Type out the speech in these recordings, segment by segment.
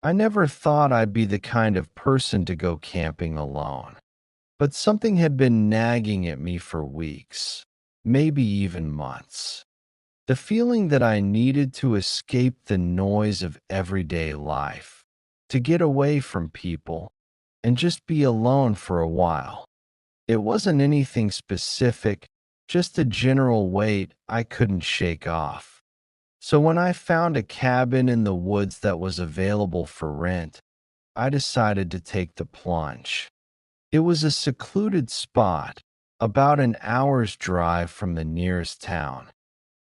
I never thought I'd be the kind of person to go camping alone, but something had been nagging at me for weeks, maybe even months. The feeling that I needed to escape the noise of everyday life, to get away from people, and just be alone for a while. It wasn't anything specific, just a general weight I couldn't shake off. So when I found a cabin in the woods that was available for rent, I decided to take the plunge. It was a secluded spot, about an hour's drive from the nearest town.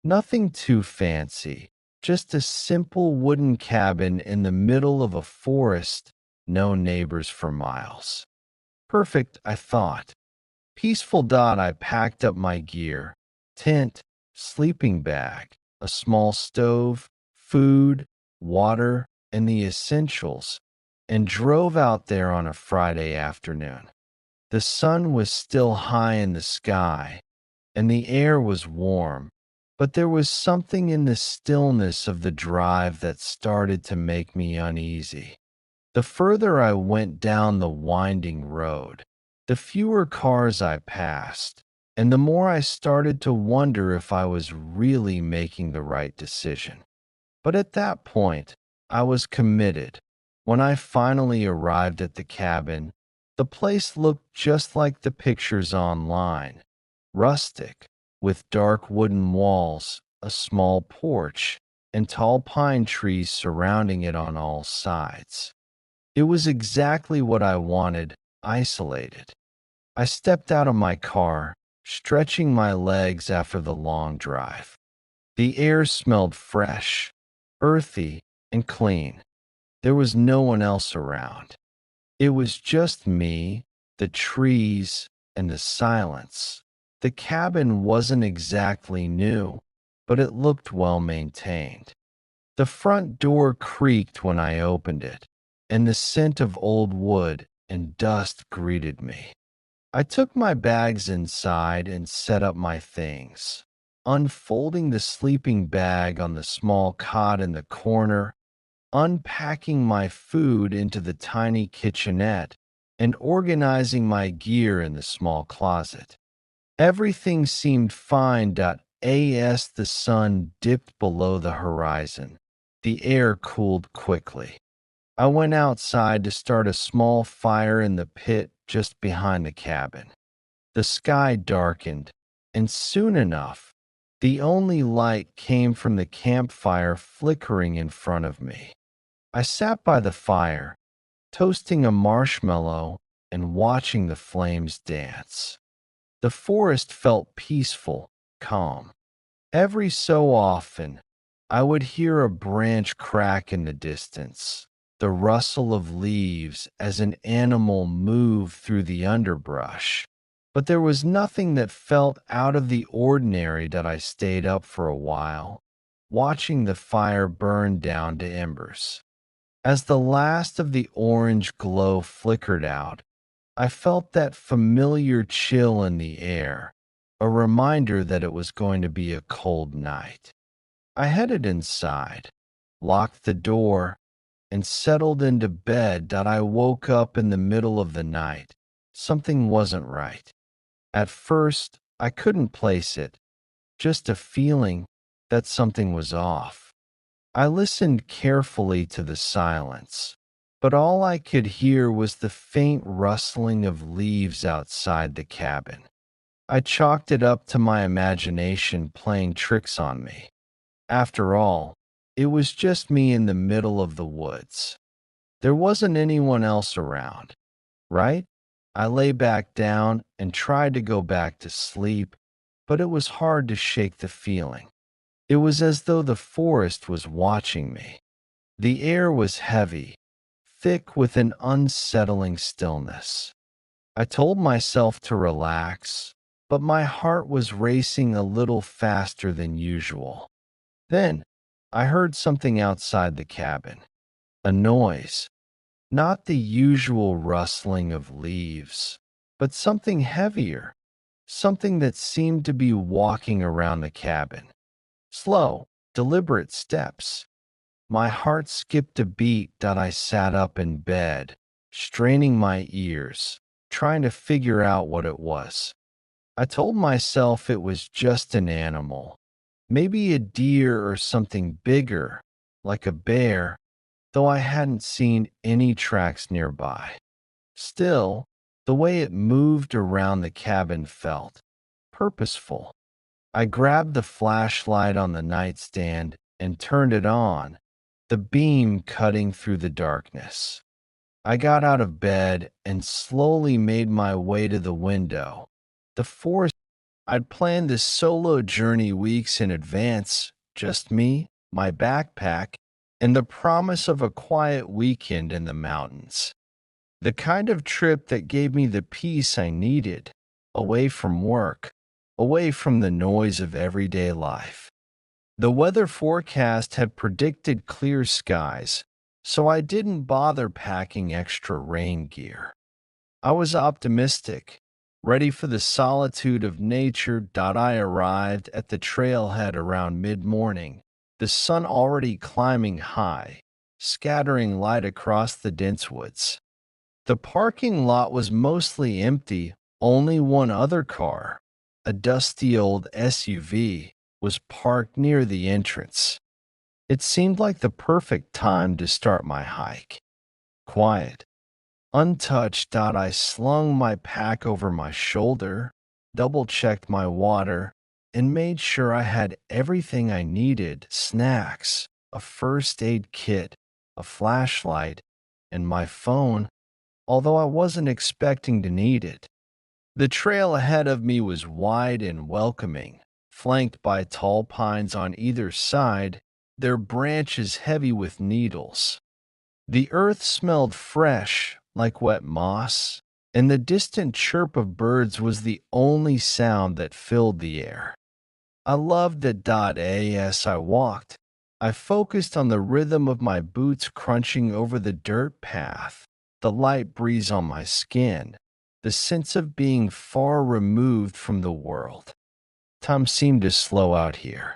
Nothing too fancy, just a simple wooden cabin in the middle of a forest, no neighbors for miles. Perfect, I thought. Peaceful. I packed up my gear: tent, sleeping bag, a small stove, food, water, and the essentials, and drove out there on a Friday afternoon. The sun was still high in the sky, and the air was warm, but there was something in the stillness of the drive that started to make me uneasy. The further I went down the winding road, the fewer cars I passed, and the more I started to wonder if I was really making the right decision. But at that point, I was committed. When I finally arrived at the cabin, the place looked just like the pictures online: rustic, with dark wooden walls, a small porch, and tall pine trees surrounding it on all sides. It was exactly what I wanted: isolated. I stepped out of my car, stretching my legs after the long drive. The air smelled fresh, earthy, and clean. There was no one else around. It was just me, the trees, and the silence. The cabin wasn't exactly new, but it looked well maintained. The front door creaked when I opened it, and the scent of old wood and dust greeted me. I took my bags inside and set up my things, unfolding the sleeping bag on the small cot in the corner, unpacking my food into the tiny kitchenette, and organizing my gear in the small closet. Everything seemed fine. As the sun dipped below the horizon, the air cooled quickly. I went outside to start a small fire in the pit just behind the cabin. The sky darkened, and soon enough, the only light came from the campfire flickering in front of me. I sat by the fire, toasting a marshmallow and watching the flames dance. The forest felt peaceful, calm. Every so often, I would hear a branch crack in the distance, the rustle of leaves as an animal moved through the underbrush. But there was nothing that felt out of the ordinary. I stayed up for a while, watching the fire burn down to embers. As the last of the orange glow flickered out, I felt that familiar chill in the air, a reminder that it was going to be a cold night. I headed inside, locked the door, and settled into bed. I woke up in the middle of the night. Something wasn't right. At first, I couldn't place it, just a feeling that something was off. I listened carefully to the silence, but all I could hear was the faint rustling of leaves outside the cabin. I chalked it up to my imagination playing tricks on me. After all, it was just me in the middle of the woods. There wasn't anyone else around, right? I lay back down and tried to go back to sleep, but it was hard to shake the feeling. It was as though the forest was watching me. The air was heavy, thick with an unsettling stillness. I told myself to relax, but my heart was racing a little faster than usual. Then I heard something outside the cabin, a noise, not the usual rustling of leaves, but something heavier, something that seemed to be walking around the cabin. Slow, deliberate steps. My heart skipped a beat that I sat up in bed, straining my ears, trying to figure out what it was. I told myself it was just an animal, maybe a deer or something bigger, like a bear, though I hadn't seen any tracks nearby. Still, the way it moved around the cabin felt purposeful. I grabbed the flashlight on the nightstand and turned it on, the beam cutting through the darkness. I got out of bed and slowly made my way to the window. The forest. I'd planned this solo journey weeks in advance, just me, my backpack, and the promise of a quiet weekend in the mountains. The kind of trip that gave me the peace I needed, away from work, away from the noise of everyday life. The weather forecast had predicted clear skies, so I didn't bother packing extra rain gear. I was optimistic, ready for the solitude of nature. I arrived at the trailhead around mid morning, the sun already climbing high, scattering light across the dense woods. The parking lot was mostly empty, only one other car, a dusty old SUV, was parked near the entrance. It seemed like the perfect time to start my hike. Quiet, untouched. I slung my pack over my shoulder, double checked my water, and made sure I had everything I needed: snacks, a first aid kit, a flashlight, and my phone, although I wasn't expecting to need it. The trail ahead of me was wide and welcoming, flanked by tall pines on either side, their branches heavy with needles. The earth smelled fresh, like wet moss, and the distant chirp of birds was the only sound that filled the air. I loved that. As I walked, I focused on the rhythm of my boots crunching over the dirt path, the light breeze on my skin, the sense of being far removed from the world. Time seemed to slow out here.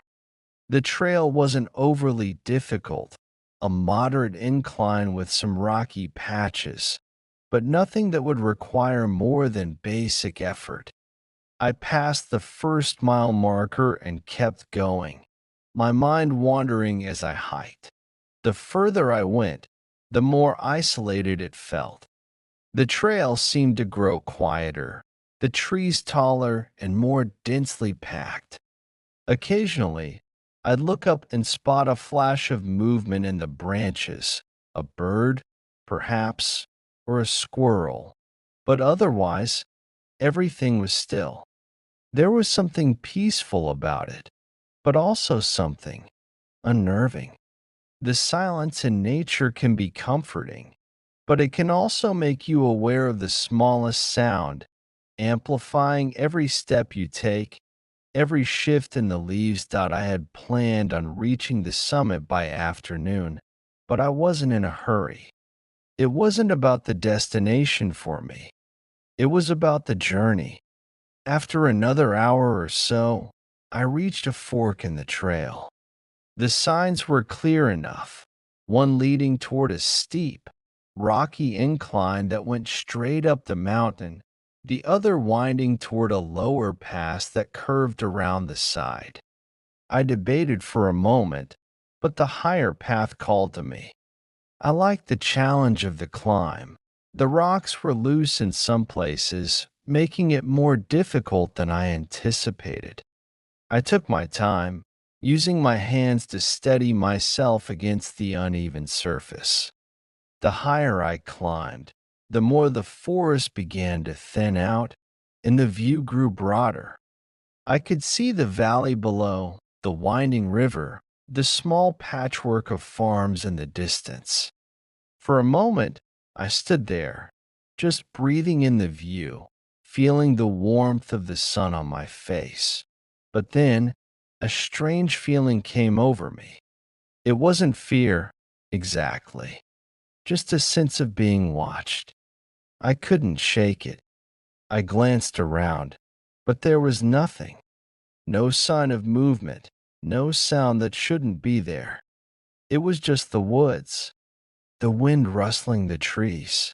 The trail wasn't overly difficult, a moderate incline with some rocky patches, but nothing that would require more than basic effort. I passed the first mile marker and kept going, my mind wandering as I hiked. The further I went, the more isolated it felt. The trail seemed to grow quieter, the trees taller and more densely packed. Occasionally, I'd look up and spot a flash of movement in the branches, a bird, perhaps, or a squirrel, but otherwise, everything was still. There was something peaceful about it, but also something unnerving. The silence in nature can be comforting, but it can also make you aware of the smallest sound, amplifying every step you take, every shift in the leaves. I had planned on reaching the summit by afternoon, but I wasn't in a hurry. It wasn't about the destination for me, it was about the journey. After another hour or so, I reached a fork in the trail. The signs were clear enough, one leading toward a steep, rocky incline that went straight up the mountain, the other winding toward a lower pass that curved around the side. I debated for a moment, but the higher path called to me. I liked the challenge of the climb. The rocks were loose in some places, making it more difficult than I anticipated. I took my time, using my hands to steady myself against the uneven surface. The higher I climbed, the more the forest began to thin out and the view grew broader. I could see the valley below, the winding river, the small patchwork of farms in the distance. For a moment, I stood there, just breathing in the view, feeling the warmth of the sun on my face. But then, a strange feeling came over me. It wasn't fear, exactly, just a sense of being watched. I couldn't shake it. I glanced around, but there was nothing. No sign of movement, no sound that shouldn't be there. It was just the woods, the wind rustling the trees.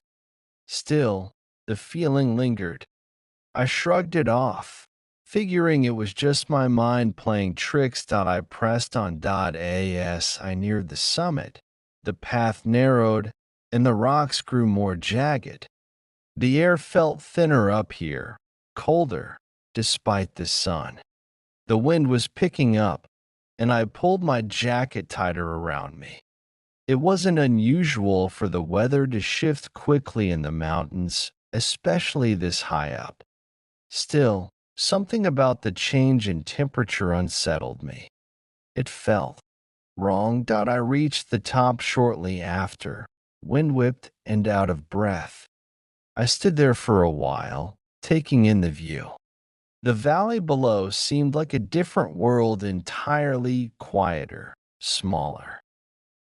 Still, the feeling lingered. I shrugged it off, figuring it was just my mind playing tricks. I pressed on. As I neared the summit, the path narrowed and the rocks grew more jagged. The air felt thinner up here, colder, despite the sun. The wind was picking up, and I pulled my jacket tighter around me. It wasn't unusual for the weather to shift quickly in the mountains, especially this high up. Still, something about the change in temperature unsettled me. It felt wrong. I reached the top shortly after, wind-whipped and out of breath. I stood there for a while, taking in the view. The valley below seemed like a different world, entirely quieter, smaller.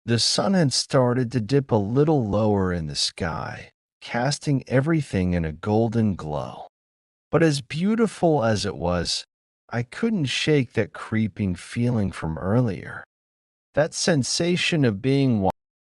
The sun had started to dip a little lower in the sky, casting everything in a golden glow. But as beautiful as it was, I couldn't shake that creeping feeling from earlier. That sensation of being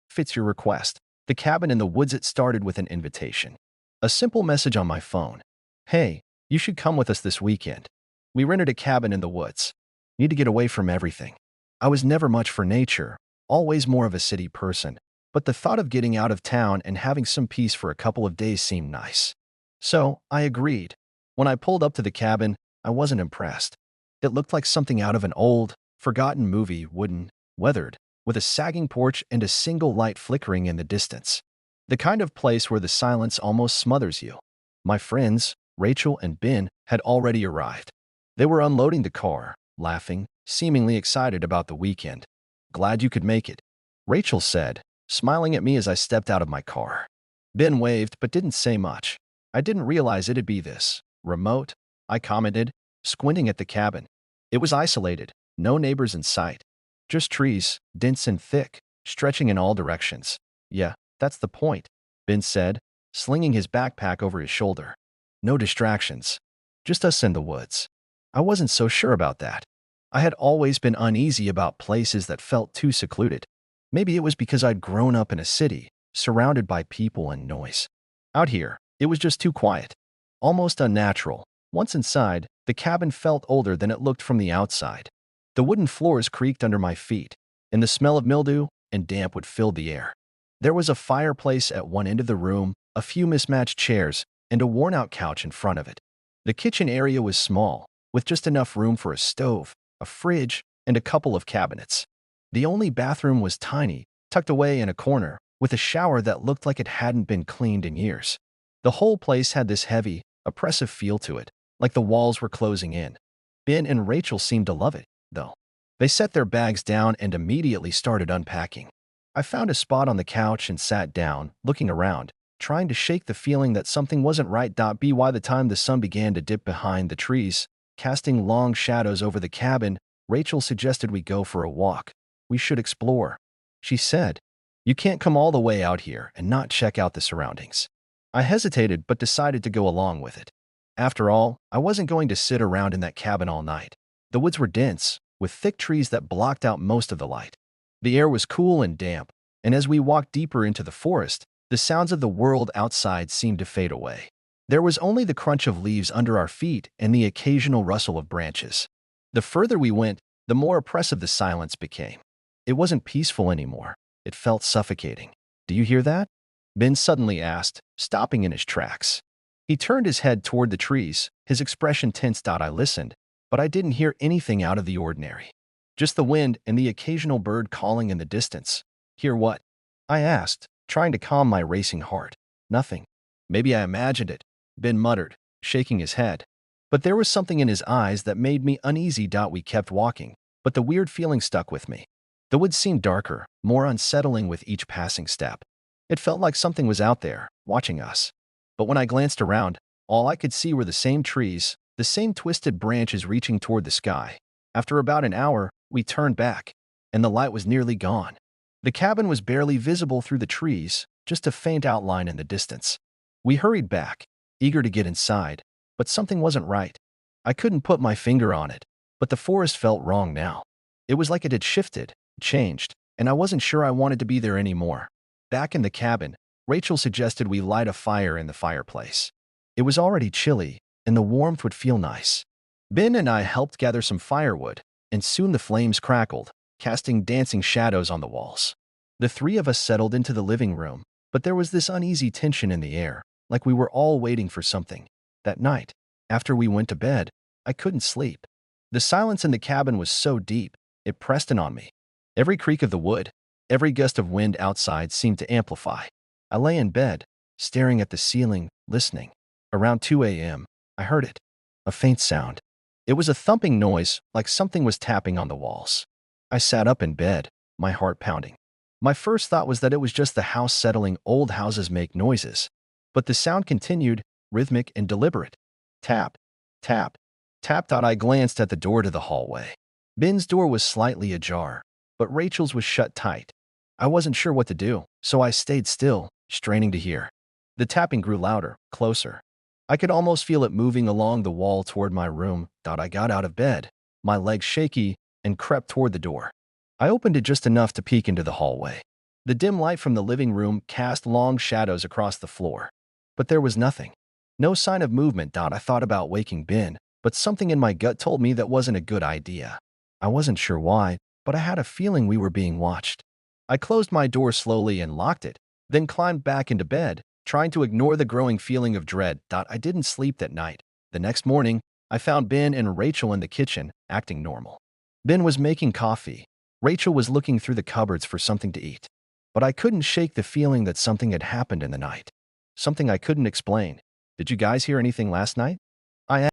fits your request. The cabin in the woods. It started with an invitation. A simple message on my phone. Hey, you should come with us this weekend. We rented a cabin in the woods. Need to get away from everything. I was never much for nature, always more of a city person, but the thought of getting out of town and having some peace for a couple of days seemed nice. So, I agreed. When I pulled up to the cabin, I wasn't impressed. It looked like something out of an old, forgotten movie, wooden, weathered, with a sagging porch and a single light flickering in the distance. The kind of place where the silence almost smothers you. My friends, Rachel and Ben, had already arrived. They were unloading the car, laughing, seemingly excited about the weekend. Glad you could make it, Rachel said, smiling at me as I stepped out of my car. Ben waved but didn't say much. I didn't realize it'd be this remote, I commented, squinting at the cabin. It was isolated, no neighbors in sight. Just trees, dense and thick, stretching in all directions. Yeah, that's the point, Ben said, slinging his backpack over his shoulder. No distractions. Just us in the woods. I wasn't so sure about that. I had always been uneasy about places that felt too secluded. Maybe it was because I'd grown up in a city, surrounded by people and noise. Out here, it was just too quiet. Almost unnatural. Once inside, the cabin felt older than it looked from the outside. The wooden floors creaked under my feet, and the smell of mildew and damp would fill the air. There was a fireplace at one end of the room, a few mismatched chairs, and a worn-out couch in front of it. The kitchen area was small, with just enough room for a stove, a fridge, and a couple of cabinets. The only bathroom was tiny, tucked away in a corner, with a shower that looked like it hadn't been cleaned in years. The whole place had this heavy, oppressive feel to it, like the walls were closing in. Ben and Rachel seemed to love it, though. They set their bags down and immediately started unpacking. I found a spot on the couch and sat down, looking around, trying to shake the feeling that something wasn't right. By the time the sun began to dip behind the trees, casting long shadows over the cabin, Rachel suggested we go for a walk. We should explore, she said. You can't come all the way out here and not check out the surroundings. I hesitated but decided to go along with it. After all, I wasn't going to sit around in that cabin all night. The woods were dense, with thick trees that blocked out most of the light. The air was cool and damp, and as we walked deeper into the forest, the sounds of the world outside seemed to fade away. There was only the crunch of leaves under our feet and the occasional rustle of branches. The further we went, the more oppressive the silence became. It wasn't peaceful anymore. It felt suffocating. Do you hear that? Ben suddenly asked, stopping in his tracks. He turned his head toward the trees, his expression tense. I listened, but I didn't hear anything out of the ordinary. Just the wind and the occasional bird calling in the distance. Hear what? I asked, trying to calm my racing heart. Nothing. Maybe I imagined it, Ben muttered, shaking his head. But there was something in his eyes that made me uneasy. We kept walking, but the weird feeling stuck with me. The woods seemed darker, more unsettling with each passing step. It felt like something was out there, watching us. But when I glanced around, all I could see were the same trees, the same twisted branches reaching toward the sky. After about an hour, we turned back, and the light was nearly gone. The cabin was barely visible through the trees, just a faint outline in the distance. We hurried back, eager to get inside, but something wasn't right. I couldn't put my finger on it, but the forest felt wrong now. It was like it had shifted, changed, and I wasn't sure I wanted to be there anymore. Back in the cabin, Rachel suggested we light a fire in the fireplace. It was already chilly, and the warmth would feel nice. Ben and I helped gather some firewood, and soon the flames crackled, casting dancing shadows on the walls. The three of us settled into the living room, but there was this uneasy tension in the air, like we were all waiting for something. That night, after we went to bed, I couldn't sleep. The silence in the cabin was so deep, it pressed in on me. Every creak of the wood, every gust of wind outside seemed to amplify. I lay in bed, staring at the ceiling, listening. Around 2 a.m., I heard it. A faint sound. It was a thumping noise, like something was tapping on the walls. I sat up in bed, my heart pounding. My first thought was that it was just the house settling. Old houses make noises. But the sound continued, rhythmic and deliberate. Tap, tap, tap. I glanced at the door to the hallway. Ben's door was slightly ajar, but Rachel's was shut tight. I wasn't sure what to do, so I stayed still, straining to hear. The tapping grew louder, closer. I could almost feel it moving along the wall toward my room. I got out of bed, my legs shaky, and crept toward the door. I opened it just enough to peek into the hallway. The dim light from the living room cast long shadows across the floor. But there was nothing. No sign of movement. I thought about waking Ben, but something in my gut told me that wasn't a good idea. I wasn't sure why, but I had a feeling we were being watched. I closed my door slowly and locked it, then climbed back into bed, trying to ignore the growing feeling of dread. I didn't sleep that night. The next morning, I found Ben and Rachel in the kitchen, acting normal. Ben was making coffee. Rachel was looking through the cupboards for something to eat. But I couldn't shake the feeling that something had happened in the night. Something I couldn't explain. Did you guys hear anything last night?